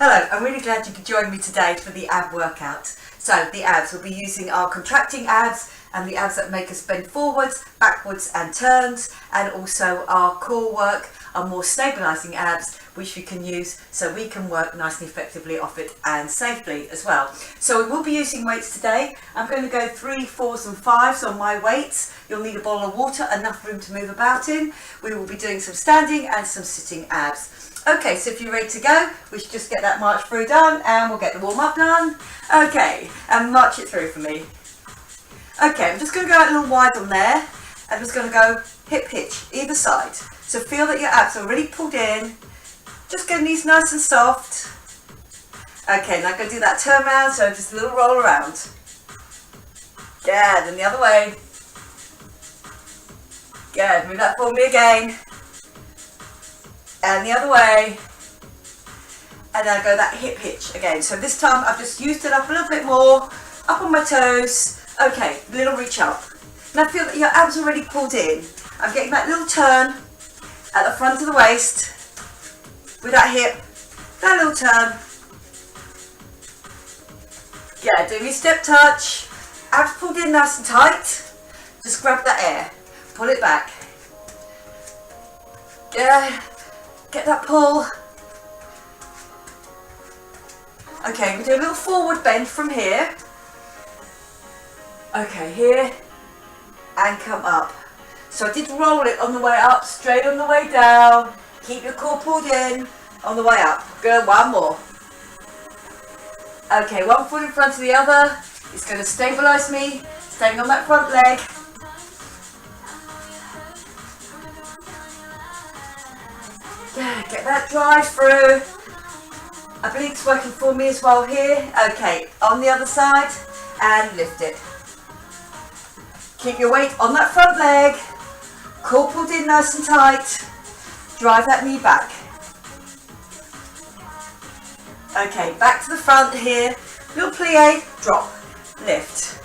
Hello, I'm really glad you could join me today for the ab workout. So the abs, we'll be using our contracting abs and the abs that make us bend forwards, backwards and turns, and also our core work, our more stabilising abs, which we can use so we can work nice and effectively off it and safely as well. So we will be using weights today. I'm going to go 3, 4s and 5s on my weights. You'll need a bottle of water, enough room to move about in. We will be doing some standing and some sitting abs. Okay, so if you're ready to go, we should just get that march through done and we'll get the warm up done. Okay, and march it through for me. Okay, I'm just going to go out a little wide on there. I'm just going to go hip hitch either side. So feel that your abs are really pulled in. Just get knees nice and soft. Okay, now I'm going to do that turn around, so just a little roll around. Good, and the other way. Good, move that for me again. And the other way. And then I go that hip hitch again. So this time I've just used it up a little bit more, up on my toes. Okay, little reach up. Now feel that your abs are already pulled in. I'm getting that little turn at the front of the waist with that hip, that little turn. Yeah, do your step touch. Abs pulled in nice and tight. Just grab that air, pull it back. Yeah, get that pull. Okay, we do a little forward bend from here. Okay, here and come up. So I did roll it on the way up, straight on the way down. Keep your core pulled in on the way up. Good, one more. Okay, one foot in front of the other. It's going to stabilise me, staying on that front leg. Yeah, get that drive through. Obliques working for me as well here. Okay, on the other side and lift it. Keep your weight on that front leg. Core pulled in nice and tight. Drive that knee back. Okay, back to the front here. Little plie, drop, lift.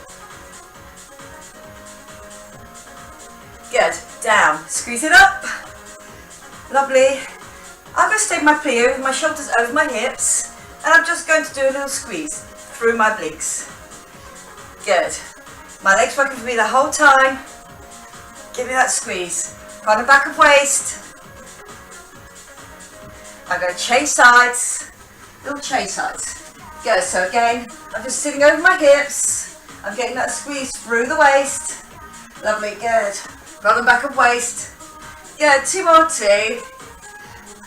Good, down, squeeze it up. Lovely. I'm going to stay my plie with my shoulders over my hips, and I'm just going to do a little squeeze through my obliques. Good. My legs working for me the whole time. Give me that squeeze. Front and back of waist. I'm going to change sides. Little change sides. Good. So again, I'm just sitting over my hips. I'm getting that squeeze through the waist. Lovely. Good. Front and back of waist. Good. 2 more. 2.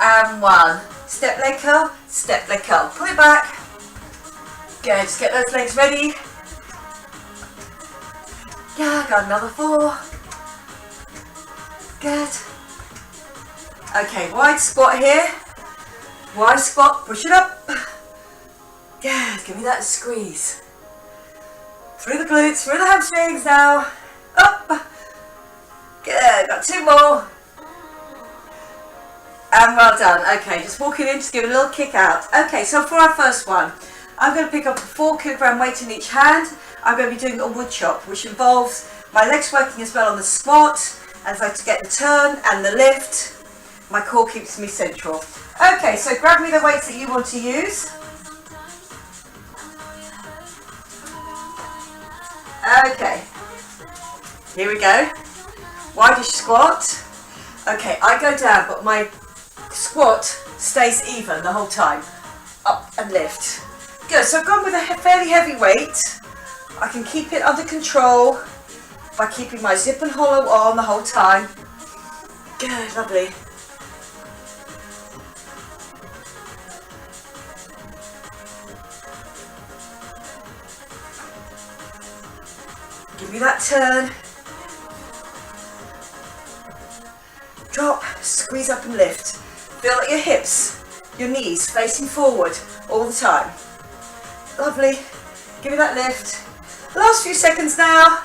And 1. Step leg curl. Step leg curl. Pull it back. Good. Just get those legs ready. Yeah, got another 4. Good. Okay, wide squat here. Wide squat, push it up. Good, give me that squeeze. Through the glutes, through the hamstrings now. Up. Good, got 2 more. And well done. Okay, just walking in, just give it a little kick out. Okay, so for our first one, I'm going to pick up a 4 kilogram weight in each hand. I'm going to be doing a wood chop, which involves my legs working as well on the squat, as I get the turn and the lift. My core keeps me central. Okay, so grab me the weights that you want to use. Okay, here we go. Wideish squat. Okay, I go down, but my squat stays even the whole time. Up and lift. Good, so I've gone with a fairly heavy weight. I can keep it under control by keeping my zip and hollow on the whole time. Good, lovely. Give me that turn. Drop, squeeze up and lift. Feel like your hips, your knees facing forward all the time. Lovely. Give me that lift. Last few seconds now.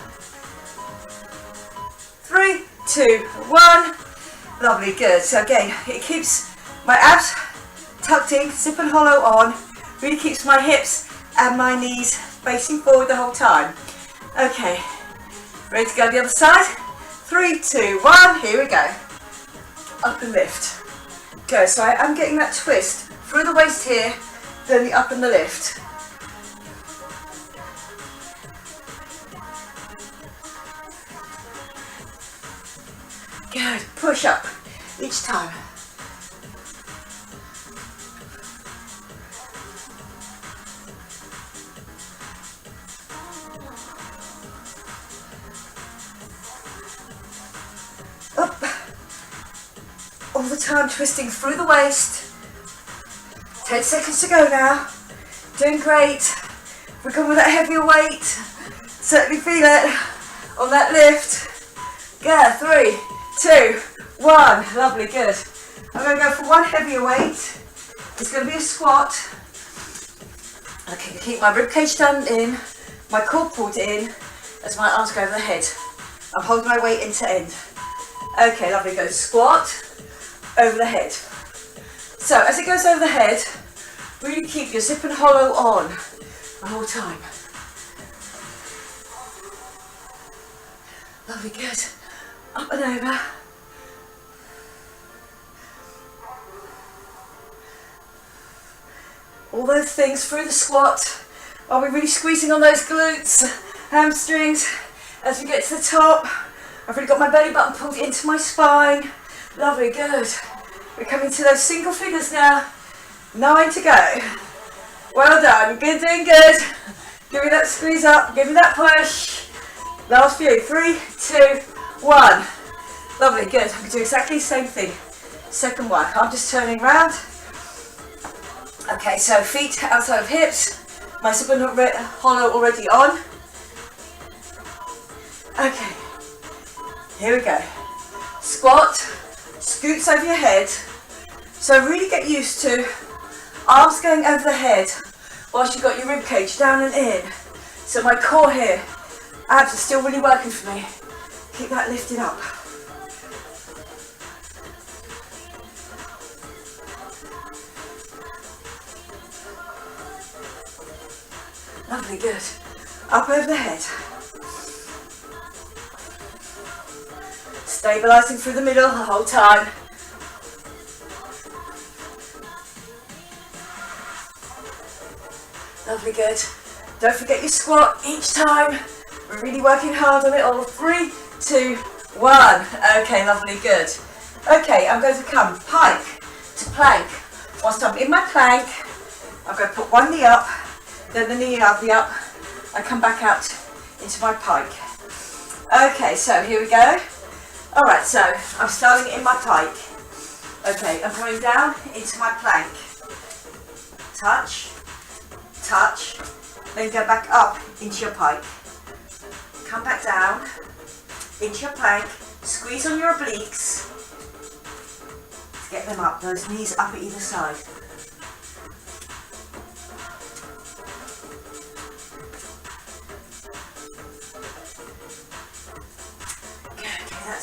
3, 2, 1. Lovely, good. So again, it keeps my abs tucked in, zip and hollow on. Really keeps my hips and my knees facing forward the whole time. Okay, ready to go to the other side? 3, 2, 1, here we go. Up and lift. Go, so I'm getting that twist through the waist here, then the up and the lift. Good, push up each time. Up. All the time twisting through the waist. 10 seconds to go now. Doing great. We're coming with that heavier weight. Certainly feel it on that lift. Good, 3, 2, 1. Lovely, good. I'm going to go for one heavier weight. It's going to be a squat. I can keep my ribcage down in, my core pulled in as my arms go over the head. I'm holding my weight end to end. Okay, lovely, go squat over the head. So as it goes over the head, really keep your zip and hollow on the whole time. Lovely, good. Up and over. All those things through the squat. Are we really squeezing on those glutes, hamstrings as we get to the top? I've really got my belly button pulled into my spine. Lovely, good. We're coming to those single figures now. 9 to go. Well done, good, doing good. Give me that squeeze up, give me that push. Last few, 3, 2, 1. Lovely, good. I'm going to do exactly the same thing. Second one, I'm just turning round. Okay, so feet outside of hips. My zip and hollow already on. Okay, here we go. Squat, scoots over your head. So really get used to arms going over the head whilst you've got your rib cage down and in. So my core here, abs are still really working for me. Keep that lifted up. Lovely, good. Up over the head. Stabilising through the middle the whole time. Lovely, good. Don't forget your squat each time. We're really working hard on it. All 3, 2, 1. Okay, lovely, good. Okay, I'm going to come pike to plank. Whilst I'm in my plank, I'm going to put one knee up, then the knee up, I come back out into my pike. Okay, so here we go. Alright, so I'm starting in my pike. Okay, I'm coming down into my plank. Touch, touch, then go back up into your pike. Come back down into your plank, squeeze on your obliques to get them up, those knees up at either side.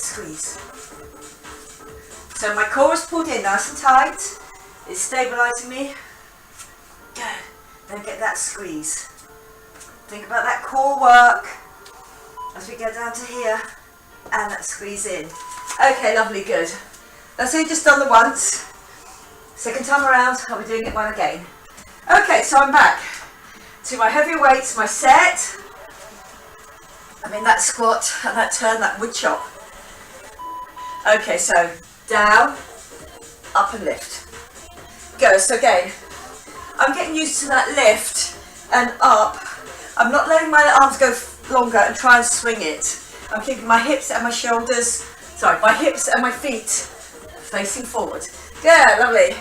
Squeeze. So my core is pulled in nice and tight. It's stabilising me. Good. Then get that squeeze. Think about that core work as we get down to here and that squeeze in. Okay, lovely, good. That's it, just done the once. Second time around, I'll be doing it one again. Okay, so I'm back to my heavy weights, my set. I'm in that squat and that turn, that wood chop. Okay, so down, up and lift. Go, so again, I'm getting used to that lift and up. I'm not letting my arms go longer and try and swing it. I'm keeping my hips and my shoulders, my hips and my feet facing forward. Good, lovely.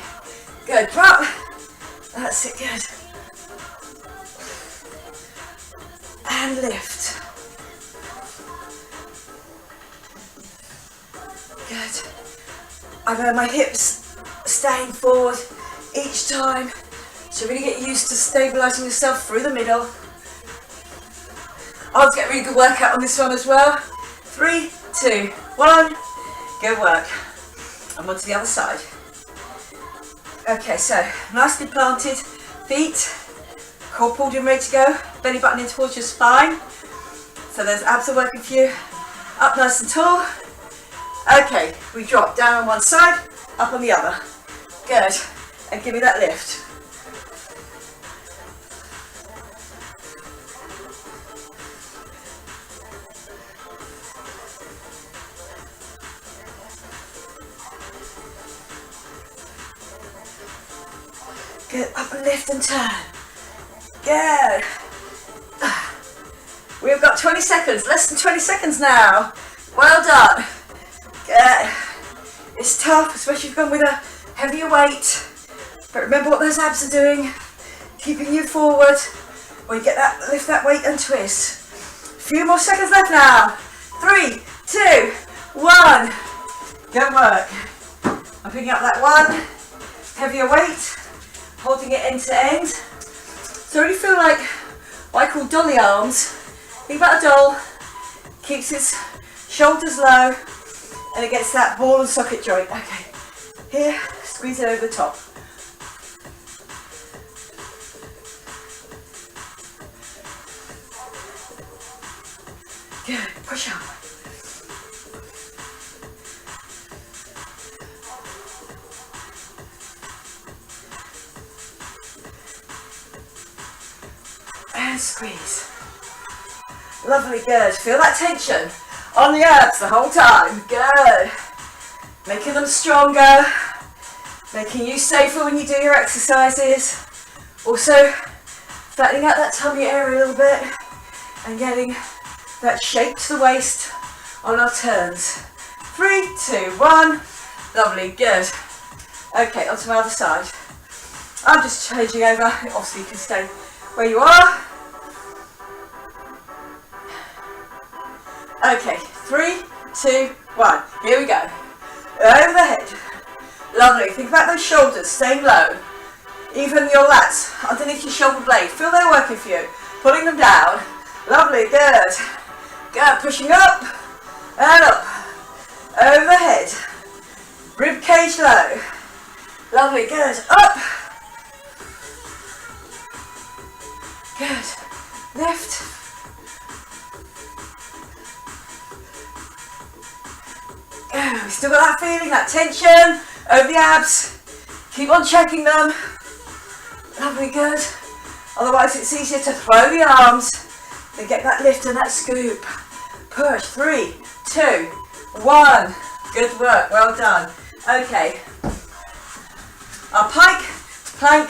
Good, drop. That's it, good. And lift. Good. I know my hips staying forward each time. So really get used to stabilising yourself through the middle. I'll get a really good workout on this one as well. 3, 2, 1. Good work. I'm on to the other side. Okay, so nicely planted feet. Core pulled in, ready to go. Belly button in towards your spine. So those abs are working for you. Up nice and tall. Okay, we drop down on one side, up on the other. Good. And give me that lift. Good, up and lift and turn. Good. We've got 20 seconds, less than 20 seconds now. Well done. Good. It's tough, especially if you've gone with a heavier weight. But remember what those abs are doing. Keeping you forward. When you get that, lift that weight and twist. A few more seconds left now. 3, 2, 1. Good work. I'm picking up that one heavier weight, holding it end to end. So I really feel like what I call dolly arms. Think about a doll, keeps its shoulders low, and it gets that ball and socket joint. Okay, here, squeeze it over the top. Good, push up. And squeeze. Lovely, good. Feel that tension on the abs the whole time. Good. Making them stronger, making you safer when you do your exercises. Also, flattening out that tummy area a little bit and getting that shape to the waist on our turns. 3, 2, 1. Lovely, good. Okay, onto my other side. I'm just changing over. Obviously, you can stay where you are. Okay, 3, 2, 1. Here we go. Over the head. Lovely. Think about those shoulders staying low. Even your lats underneath your shoulder blade. Feel they're working for you. Pulling them down. Lovely. Good. Good. Pushing up and up. Over the head. Rib cage low. Lovely. Good. Up. Good. Lift. We still got that feeling, that tension over the abs. Keep on checking them. Lovely, good. Otherwise it's easier to throw the arms and get that lift and that scoop. Push. 3, 2, 1. Good work, well done. Okay. Our pike, plank,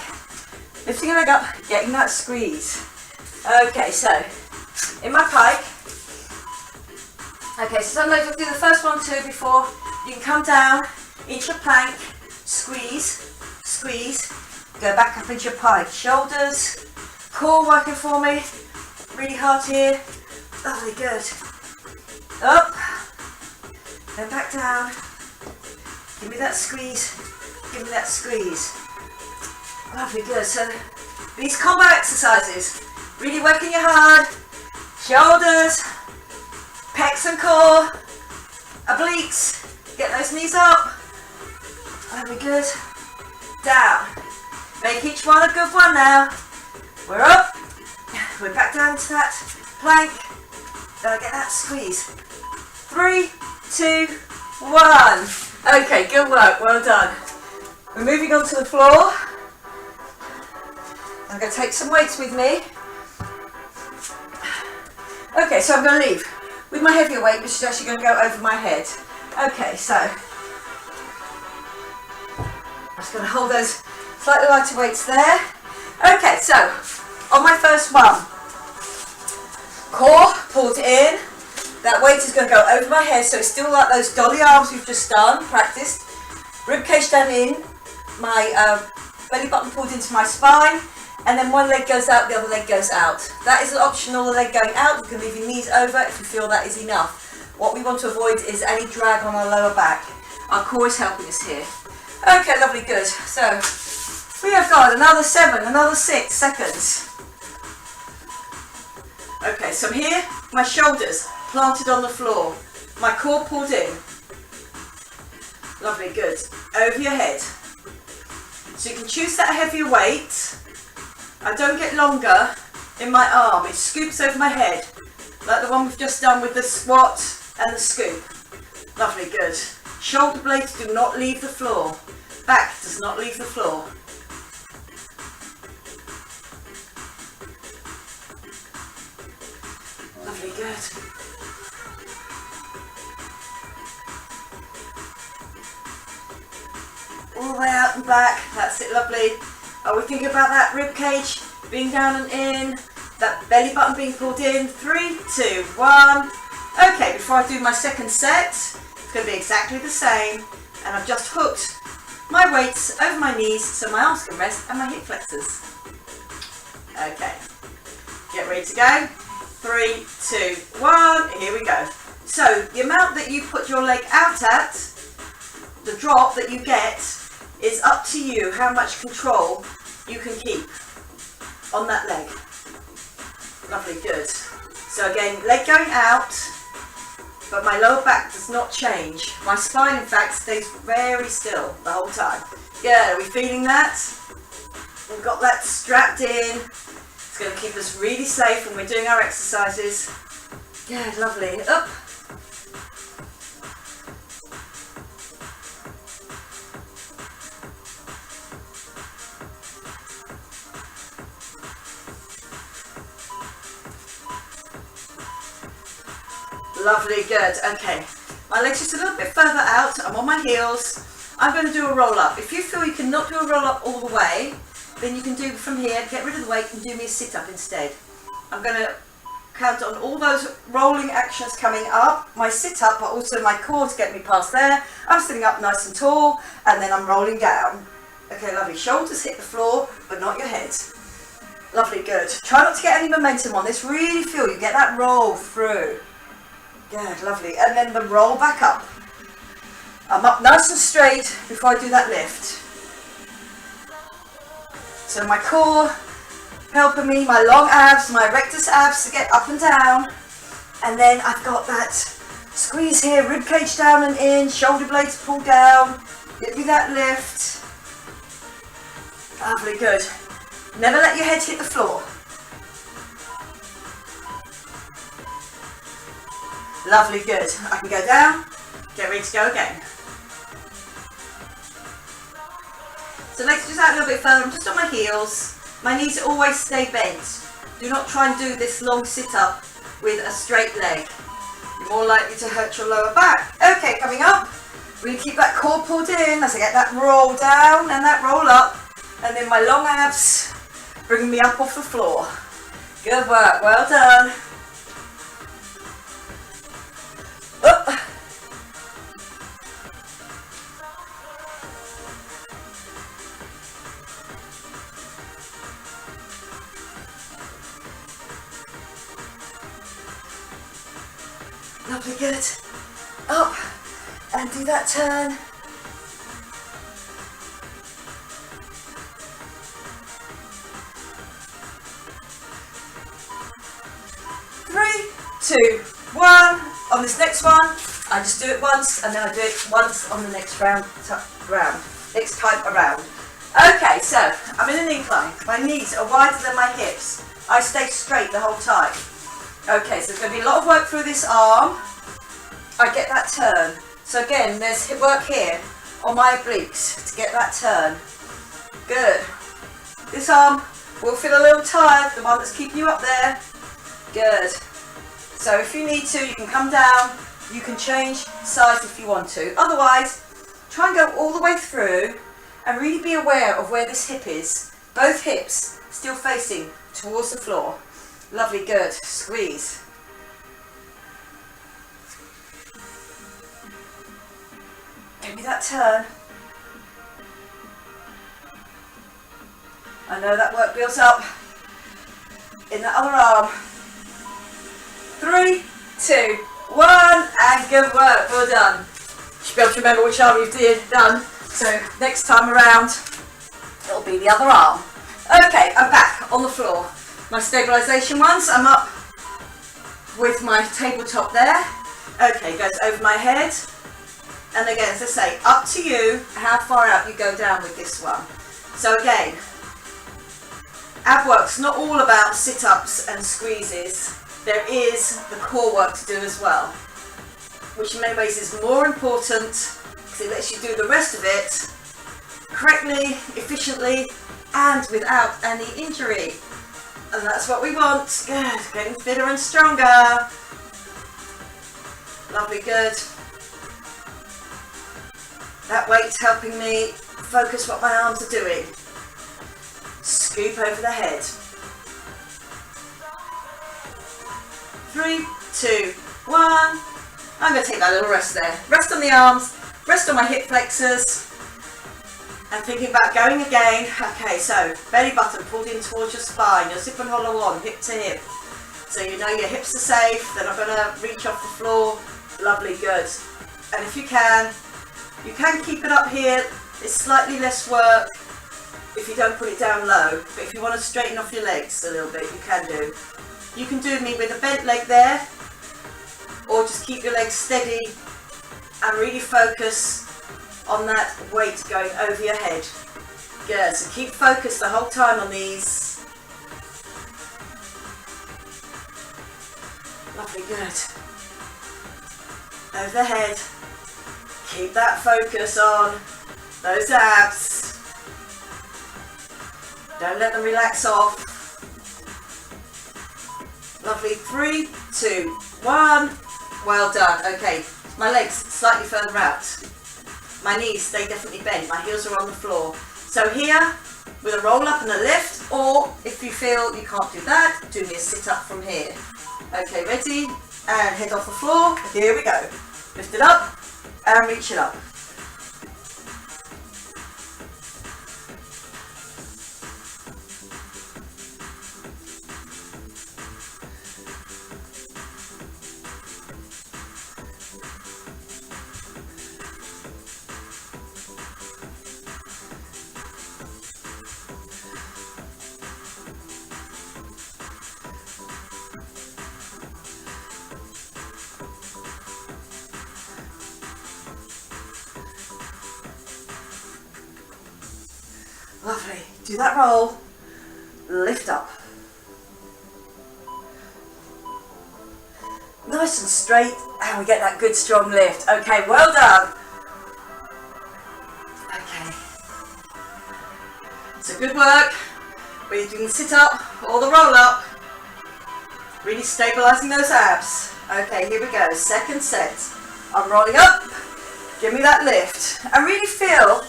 lifting your leg up, getting that squeeze. Okay, so in my pike. Okay, so sometimes we'll do the first 1, 2 before. You can come down into your plank, squeeze, squeeze, go back up into your pike. Shoulders, core working for me, really hard here. Lovely, good. Up, then back down. Give me that squeeze, give me that squeeze. Lovely, good. So these combo exercises, really working your hard, shoulders, pecs and core, obliques, get those knees up, that'll be good, down, make each one a good one now, we're up, we're back down to that plank, gotta get that squeeze, 3, 2, 1, okay, good work, well done. We're moving on to the floor. I'm going to take some weights with me. Okay, so I'm going to leave with my heavier weight, which is actually going to go over my head. Okay, so I'm just going to hold those slightly lighter weights there. Okay, so on my first one, core pulled in. That weight is going to go over my head, so it's still like those dolly arms we've just done, practiced. Rib cage down in, my belly button pulled into my spine, and then one leg goes out, the other leg goes out. That is optional, the leg going out. You can leave your knees over if you feel that is enough. What we want to avoid is any drag on our lower back. Our core is helping us here. Okay, lovely, good. So we have got another 7, another 6 seconds. Okay, so here, my shoulders planted on the floor, my core pulled in. Lovely, good. Over your head. So you can choose that heavier weight. I don't get longer in my arm, it scoops over my head, like the one we've just done with the squat and the scoop. Lovely, good. Shoulder blades do not leave the floor. Back does not leave the floor. Lovely, good. All the way out and back, that's it, lovely. Are we thinking about that rib cage being down and in? That belly button being pulled in? 3, 2, 1. Okay, before I do my second set, it's going to be exactly the same. And I've just hooked my weights over my knees so my arms can rest and my hip flexors. Okay, get ready to go. 3, 2, 1, here we go. So the amount that you put your leg out at, the drop that you get, is up to you how much control you can keep on that leg. Lovely, good. So again, leg going out, but my lower back does not change. My spine, in fact, stays very still the whole time. Good, are we feeling that? We've got that strapped in. It's going to keep us really safe when we're doing our exercises. Good, lovely. Up. Lovely, good. Okay, my legs just a little bit further out. I'm on my heels. I'm going to do a roll up. If you feel you cannot do a roll up all the way, then you can do from here, get rid of the weight and do me a sit up instead. I'm going to count on all those rolling actions coming up, my sit up, but also my core to get me past there. I'm sitting up nice and tall, and then I'm rolling down. Okay, lovely. Shoulders hit the floor, but not your head. Lovely, good. Try not to get any momentum on this. Really feel you get that roll through. Good, lovely. And then the roll back up. I'm up nice and straight before I do that lift. So my core helping me, my long abs, my rectus abs to get up and down. And then I've got that squeeze here, rib cage down and in, shoulder blades pull down. Give me that lift. Lovely, good. Never let your head hit the floor. Lovely, good. I can go down, get ready to go again. So legs just out a little bit further. I'm just on my heels. My knees always stay bent. Do not try and do this long sit up with a straight leg. You're more likely to hurt your lower back. Okay, coming up. Really keep that core pulled in as I get that roll down and that roll up. And then my long abs bringing me up off the floor. Good work, well done. Up. Lovely, good. Up and do that turn. Three, 2, 1. On this next one, I just do it once and then I do it once on the next next time around. Okay, so I'm in an incline. My knees are wider than my hips. I stay straight the whole time. Okay, so there's going to be a lot of work through this arm. I get that turn. So again, there's work here on my obliques to get that turn. Good. This arm will feel a little tired, the one that's keeping you up there. Good. So if you need to, you can come down. You can change size if you want to. Otherwise, try and go all the way through and really be aware of where this hip is. Both hips still facing towards the floor. Lovely, good. Squeeze. Give me that turn. I know that work builds up in the other arm. 3, 2, 1, and good work. Well done. You should be able to remember which arm you've done. So next time around, it'll be the other arm. Okay, I'm back on the floor. My stabilisation ones, I'm up with my tabletop there. Okay, goes over my head. And again, as I say, up to you how far out you go down with this one. So again, ab work's not all about sit-ups and squeezes. There is the core work to do as well, which in many ways is more important because it lets you do the rest of it correctly, efficiently, and without any injury. And that's what we want. Good. Getting fitter and stronger. Lovely, good. That weight's helping me focus what my arms are doing. scoop over the head. 3, 2, 1. I'm going to take that little rest there. Rest on the arms, rest on my hip flexors. And thinking about going again. Okay, so belly button pulled in towards your spine. Your zip and hollow on, hip to hip. So you know your hips are safe. They're not going to reach off the floor. Lovely, good. And if you can keep it up here. It's slightly less work if you don't put it down low. But if you want to straighten off your legs a little bit, you can do. You can do me with a bent leg there. Or just keep your legs steady and really focus on that weight going over your head. Good, so keep focused the whole time on these. Lovely, good. Over the head. Keep that focus on those abs. Don't let them relax off. Lovely, 3, 2, 1. Well done. Okay, my legs slightly further out. My knees stay definitely bent. My heels are on the floor. So here, with a roll up and a lift, or if you feel you can't do that, do me a sit up from here. Okay, ready? And head off the floor. Here we go. Lift it up and reach it up. Lovely. Do that roll. Lift up. Nice and straight, and we get that good strong lift. Okay, well done. Okay. So good work. Whether you're doing the sit up or the roll up. Really stabilizing those abs. Okay, here we go. Second set. I'm rolling up. Give me that lift. And really feel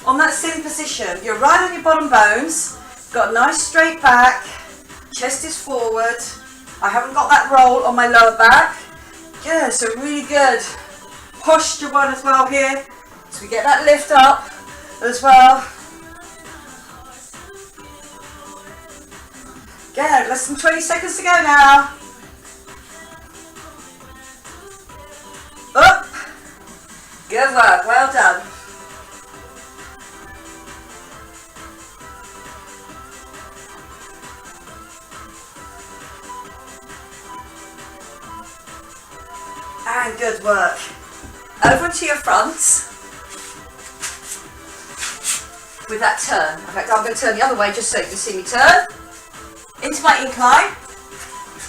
on that sitting position, you're right on your bottom bones, got a nice straight back, chest is forward, I haven't got that roll on my lower back. Yeah, so really good. Posture one as well here, so we get that lift up as well. Good, less than 20 seconds to go now. Up. Good work, well done. And good work. Over to your fronts with that turn. In fact, I'm going to turn the other way just so you can see me turn. Into my incline.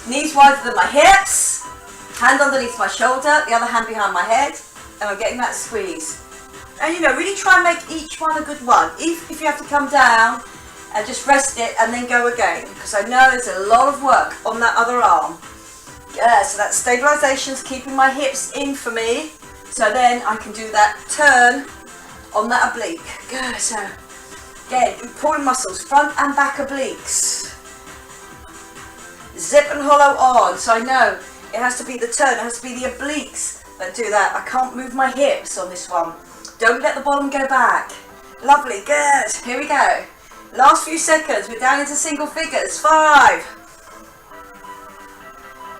Knees wider than my hips. Hand underneath my shoulder, the other hand behind my head. And I'm getting that squeeze. And you know, really try and make each one a good one. Even if you have to come down and just rest it and then go again. Because I know there's a lot of work on that other arm. Yeah, so that stabilization is keeping my hips in for me. So then I can do that turn on that oblique. Good, so again, important muscles, front and back obliques. Zip and hollow on, so I know it has to be the turn, it has to be the obliques that do that. I can't move my hips on this one. Don't let the bottom go back. Lovely, good, here we go. Last few seconds, we're down into single figures. 5,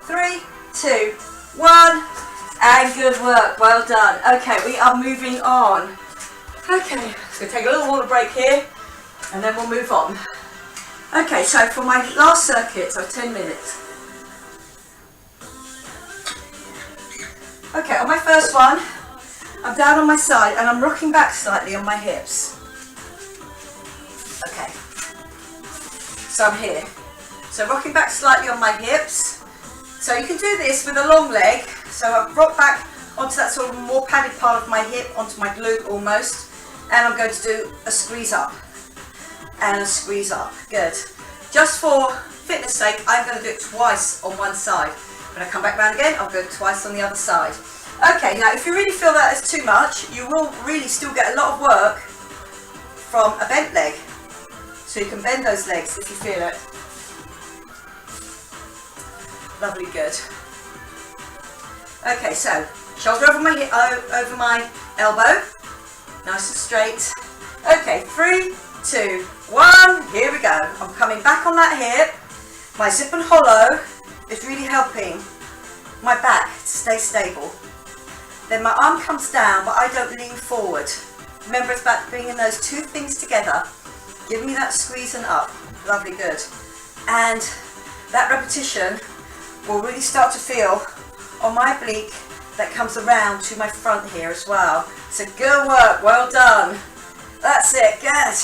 3, 2, 1, and good work, well done. Okay, we are moving on. Okay, so we'll take a little water break here, and then we'll move on. Okay, so for my last circuit, so 10 minutes. Okay, on my first one, I'm down on my side, and I'm rocking back slightly on my hips. Okay, so I'm here. So rocking back slightly on my hips. So you can do this with a long leg. So I've rocked back onto that sort of more padded part of my hip, onto my glute almost. And I'm going to do a squeeze up and a squeeze up. Good. Just for fitness sake, I'm going to do it twice on one side. When I come back round again, I'll go twice on the other side. Okay, now if you really feel that is too much, you will really still get a lot of work from a bent leg. So you can bend those legs if you feel it. Lovely, good. Okay, so shoulder over my hip, over my elbow, nice and straight. Okay, 3, 2, 1, here we go. I'm coming back on that hip. My zip and hollow is really helping my back to stay stable. Then my arm comes down, but I don't lean forward. Remember, it's about bringing those two things together. Give me that squeeze and up. Lovely, good. And that repetition will really start to feel on my oblique that comes around to my front here as well. So good work, well done. That's it, good.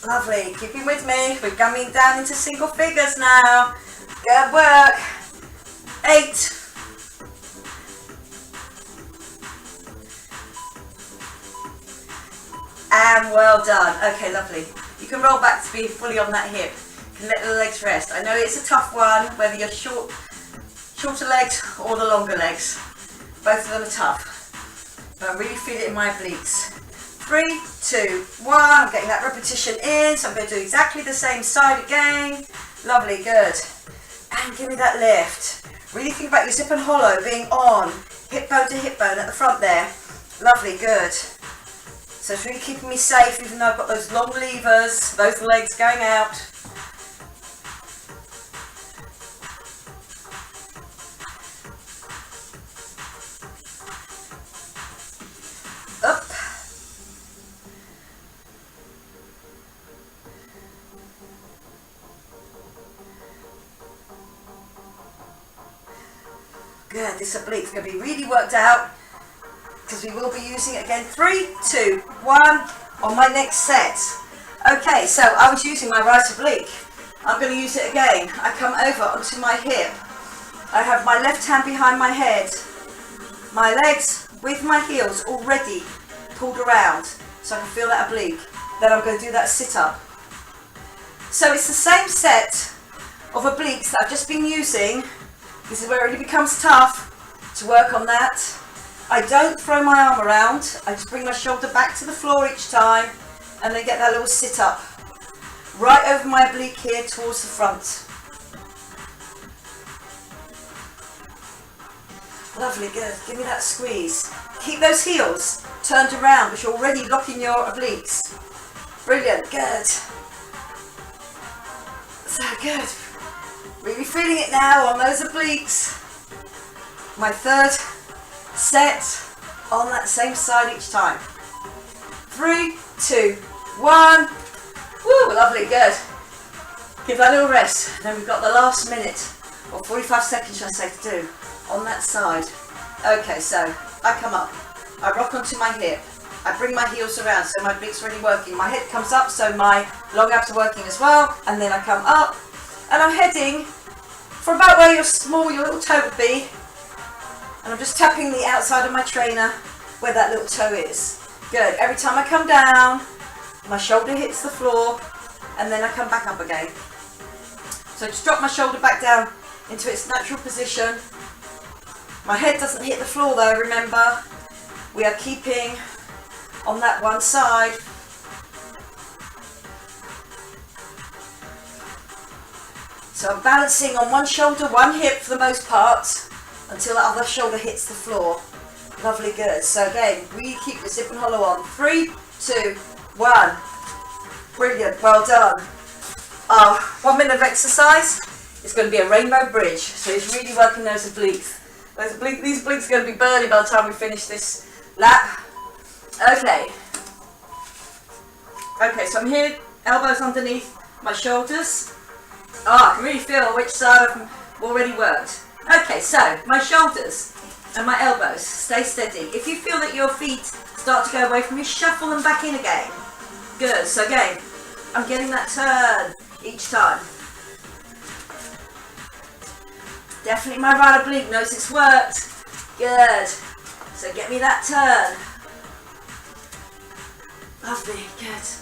Lovely, keeping with me. We're coming down into single figures now. Good work. 8. And well done. Okay, lovely. You can roll back to be fully on that hip. You can let the legs rest. I know it's a tough one, whether you're shorter legs or the longer legs. Both of them are tough. But I really feel it in my obliques. 3, 2, 1. I'm getting that repetition in, so I'm going to do exactly the same side again. Lovely, good. And give me that lift. Really think about your zip and hollow being on, hip bone to hip bone at the front there. Lovely, good. So it's really keeping me safe, even though I've got those long levers, those legs going out. Up. Good, this oblique is going to be really worked out because we will be using it again. 3, 2, 1 on my next set. Okay, so I was using my right oblique. I'm going to use it again. I come over onto my hip. I have my left hand behind my head. My legs with my heels already pulled around so I can feel that oblique. Then I'm going to do that sit up. So it's the same set of obliques that I've just been using. This is where it really becomes tough to work on that. I don't throw my arm around. I just bring my shoulder back to the floor each time and then get that little sit up right over my oblique here towards the front. Lovely, good. Give me that squeeze. Keep those heels turned around, but you're already locking your obliques. Brilliant, good. So good. Really feeling it now on those obliques. My third set on that same side each time. 3, 2, 1. Woo, lovely, good. Give that a little rest. Then we've got the last minute, or 45 seconds, should I say, to do on that side. Okay, so I come up. I rock onto my hip. I bring my heels around, so my obliques are really working. My head comes up, so my long abs are working as well. And then I come up, and I'm heading for about where your little toe would be. And I'm just tapping the outside of my trainer where that little toe is. Good. Every time I come down, my shoulder hits the floor, and then I come back up again. So just drop my shoulder back down into its natural position. My head doesn't hit the floor though, remember. We are keeping on that one side. So I'm balancing on one shoulder, one hip for the most part, until the other shoulder hits the floor. Lovely, good. So again, really keep the zip and hollow on. 3, 2, 1. Brilliant, well done. 1 minute of exercise. It's going to be a rainbow bridge. So it's really working those obliques. These obliques are going to be burning by the time we finish this lap. Okay. Okay, so I'm here, elbows underneath my shoulders. I can really feel which side I've already worked. Okay, so my shoulders and my elbows stay steady. If you feel that your feet start to go away from you, shuffle them back in again. Good. So again, I'm getting that turn each time. Definitely my right oblique knows it's worked. Good. So get me that turn. Lovely. Good.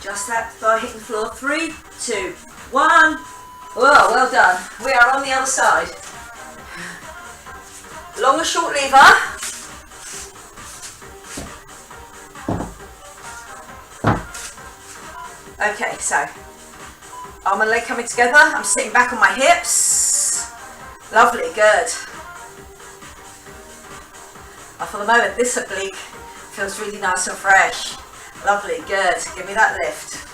Just that thigh hitting the floor. 3, 2, 1. Whoa, well done. We are on the other side. Long or short lever. Okay, so arm and leg coming together. I'm sitting back on my hips. Lovely, good. For the moment, this oblique feels really nice and fresh. Lovely, good. Give me that lift.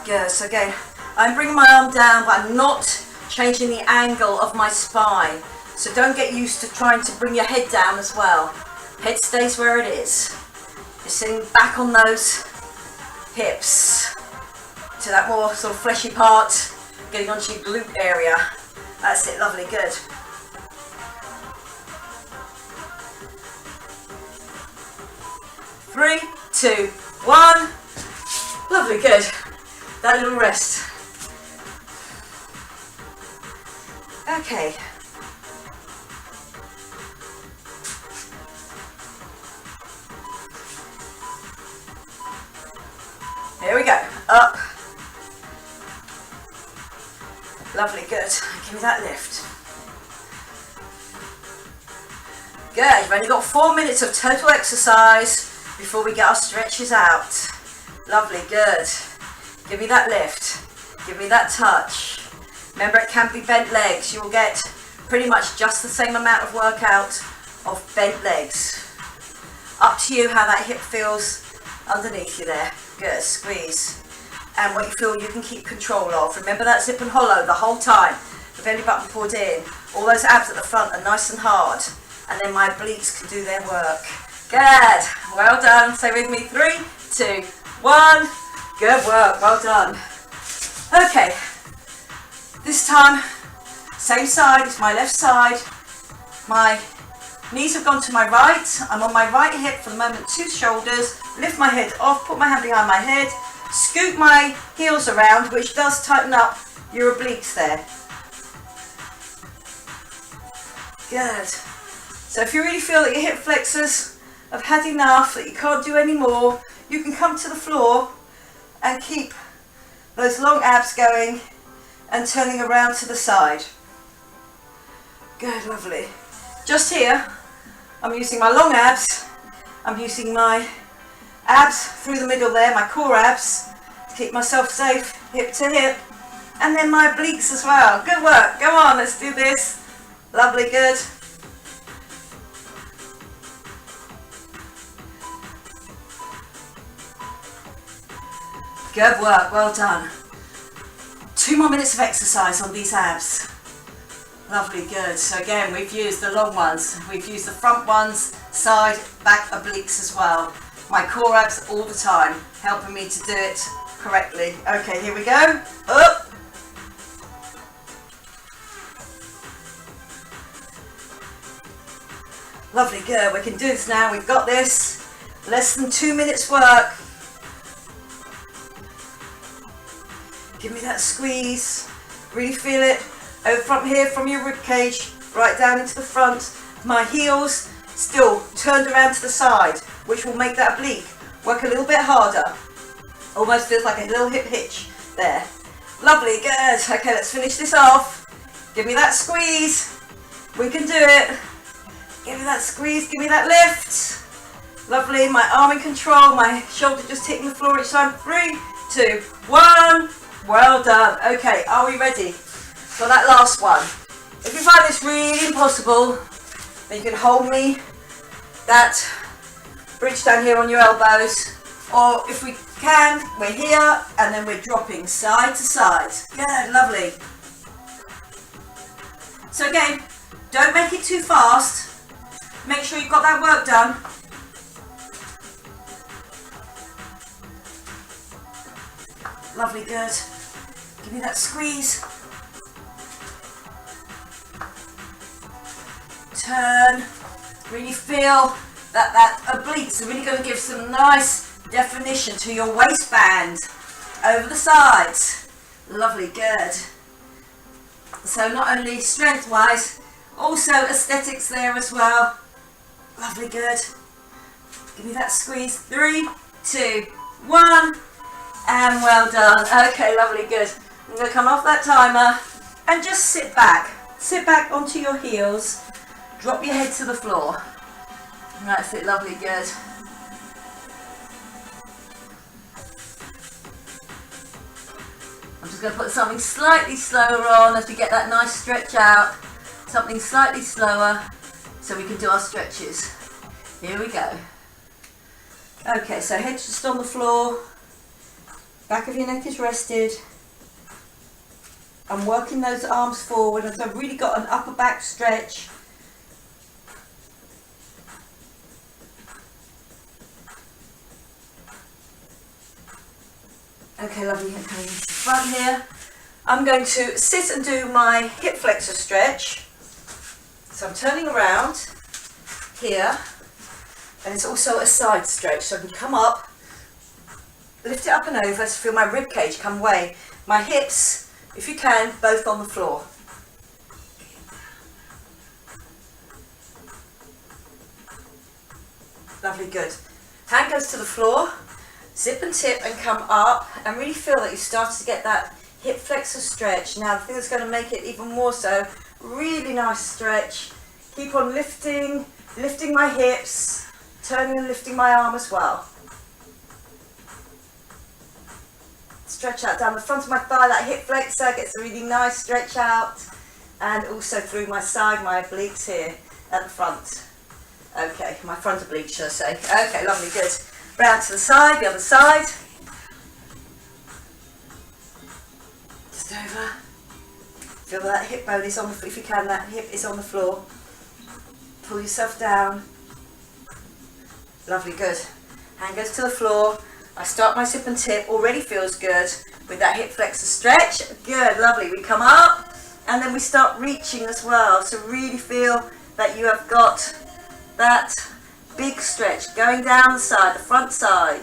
Good. So again, I'm bringing my arm down, but I'm not changing the angle of my spine. So don't get used to trying to bring your head down as well. Head stays where it is. You're sitting back on those hips to that more sort of fleshy part, getting onto your glute area. That's it, lovely, good. Three, two, one. Lovely, good. That little rest. Okay. Here we go. Up. Lovely, good. Give me that lift. Good. You've only got 4 minutes of total exercise before we get our stretches out. Lovely, good. Give me that lift. Give me that touch. Remember, it can be bent legs. You will get pretty much just the same amount of workout of bent legs. Up to you how that hip feels underneath you there. Good. Squeeze. And what you feel you can keep control of. Remember that zip and hollow the whole time. The belly button pulled in. All those abs at the front are nice and hard. And then my obliques can do their work. Good. Well done. Stay with me. 3, 2, 1. Good work. Well done. Okay. This time, same side as my left side. My knees have gone to my right. I'm on my right hip for the moment. 2 shoulders. Lift my head off. Put my hand behind my head. Scoot my heels around, which does tighten up your obliques there. Good. So if you really feel that your hip flexors have had enough, that you can't do any more, you can come to the floor and keep those long abs going and turning around to the side. Good, lovely. Just here, I'm using my long abs. I'm using my abs through the middle there, my core abs, to keep myself safe, hip to hip. And then my obliques as well. Good work. Go on, let's do this. Lovely, good. Good work, well done. 2 more minutes of exercise on these abs. Lovely, good. So again, we've used the long ones. We've used the front ones, side, back obliques as well. My core abs all the time, helping me to do it correctly. Okay, here we go. Up. Lovely, good. We can do this now. We've got this. Less than 2 minutes work. Give me that squeeze. Really feel it. Over from here, from your rib cage, right down into the front. My heels still turned around to the side, which will make that oblique work a little bit harder. Almost feels like a little hip hitch there. Lovely, good. Okay, let's finish this off. Give me that squeeze. We can do it. Give me that squeeze, give me that lift. Lovely, my arm in control, my shoulder just hitting the floor each time. 3, 2, 1. Well done. Okay, are we ready for that last one? If you find this really impossible, then you can hold me that bridge down here on your elbows, or if we can, we're here and then we're dropping side to side. Good, lovely. So again, don't make it too fast. Make sure you've got that work done. Lovely, good. Give me that squeeze. Turn. Really feel that obliques are really going to give some nice definition to your waistband over the sides. Lovely, good. So not only strength-wise, also aesthetics there as well. Lovely, good. Give me that squeeze. 3, 2, 1, and well done. Okay, lovely, good. I'm going to come off that timer and just sit back. Sit back onto your heels, drop your head to the floor. That's it, lovely, good. I'm just going to put something slightly slower on as we get that nice stretch out. Something slightly slower so we can do our stretches. Here we go. Okay, so head's just on the floor, back of your neck is rested. I'm working those arms forward as I've really got an upper back stretch. Okay, lovely, coming into the front here. I'm going to sit and do my hip flexor stretch. So I'm turning around here, and it's also a side stretch. So I can come up, lift it up and over to feel my rib cage come away. My hips, if you can, both on the floor. Lovely, good. Hand goes to the floor, zip and tip and come up, and really feel that you started to get that hip flexor stretch. Now the thing that's going to make it even more so, really nice stretch. Keep on lifting my hips, turning and lifting my arm as well. Stretch out down the front of my thigh, that hip flexor gets a really nice stretch out, and also through my side, my obliques here at the front. Okay, my front obliques, should I say. Okay, lovely, good. Round to the side, the other side. Just over. Feel that hip bone is on the, if you can, that hip is on the floor. Pull yourself down. Lovely, good. Hand goes to the floor. I start my zip and tip, already feels good with that hip flexor stretch. Good, lovely. We come up and then we start reaching as well. So really feel that you have got that big stretch going down the side, the front side.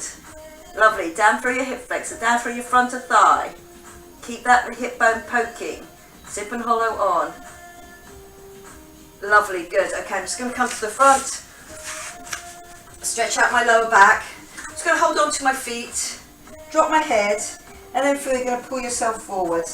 Lovely, down through your hip flexor, down through your front of thigh. Keep that hip bone poking. Zip and hollow on. Lovely, good. Okay, I'm just going to come to the front. Stretch out my lower back. Just going to hold on to my feet. Drop my head. And then feel you're going to pull yourself forward.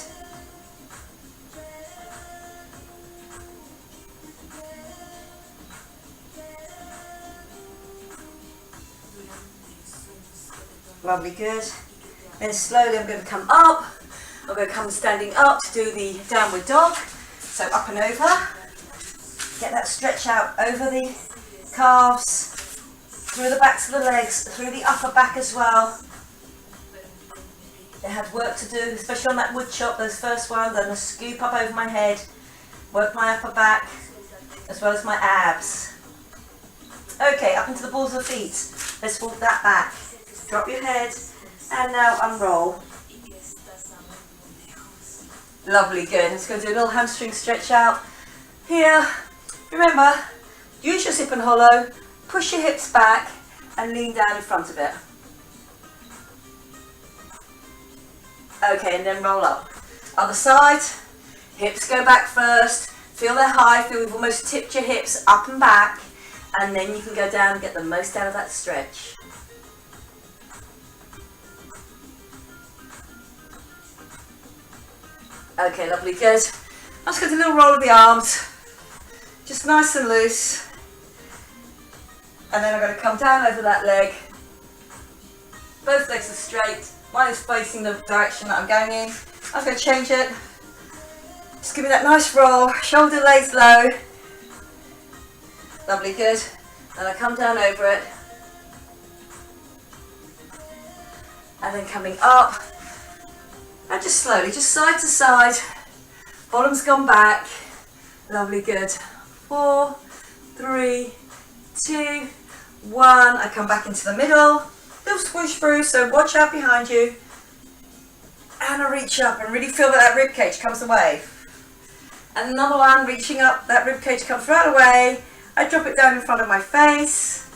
Lovely, good. Then slowly I'm going to come up. I'm going to come standing up to do the downward dog. So up and over. Get that stretch out over the calves, through the backs of the legs, through the upper back as well. They had work to do, especially on that wood chop, those first ones. I'm going to scoop up over my head, work my upper back, as well as my abs. Okay, up into the balls of the feet. Let's walk that back. Drop your head, and now unroll. Lovely, good. Let's go do a little hamstring stretch out. Here, remember, use your zip and hollow, push your hips back, and lean down in front of it. Okay, and then roll up. Other side, hips go back first. Feel they're high, feel you've almost tipped your hips up and back, and then you can go down and get the most out of that stretch. Okay, lovely, good. I'm just going to do a little roll of the arms, just nice and loose. And then I'm going to come down over that leg. Both legs are straight. Mine is facing the direction that I'm going in. I'm going to change it. Just give me that nice roll. Shoulder lays low. Lovely, good. Then I come down over it. And then coming up. And just slowly, just side to side. Bottom's gone back. Lovely, good. 4, 3, 2, 1. I come back into the middle. Little swoosh through, so watch out behind you. And I reach up and really feel that that rib cage comes away. And another one, reaching up, that rib cage comes right away. I drop it down in front of my face.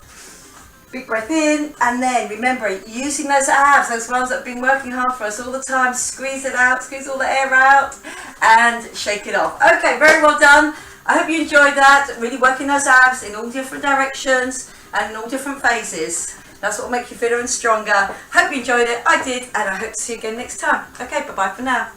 Big breath in, and then remember, using those abs, those ones that have been working hard for us all the time, squeeze it out, squeeze all the air out, and shake it off. Okay, very well done. I hope you enjoyed that, really working those abs in all different directions and in all different phases. That's what will make you fitter and stronger. Hope you enjoyed it. I did, and I hope to see you again next time. Okay, bye bye for now.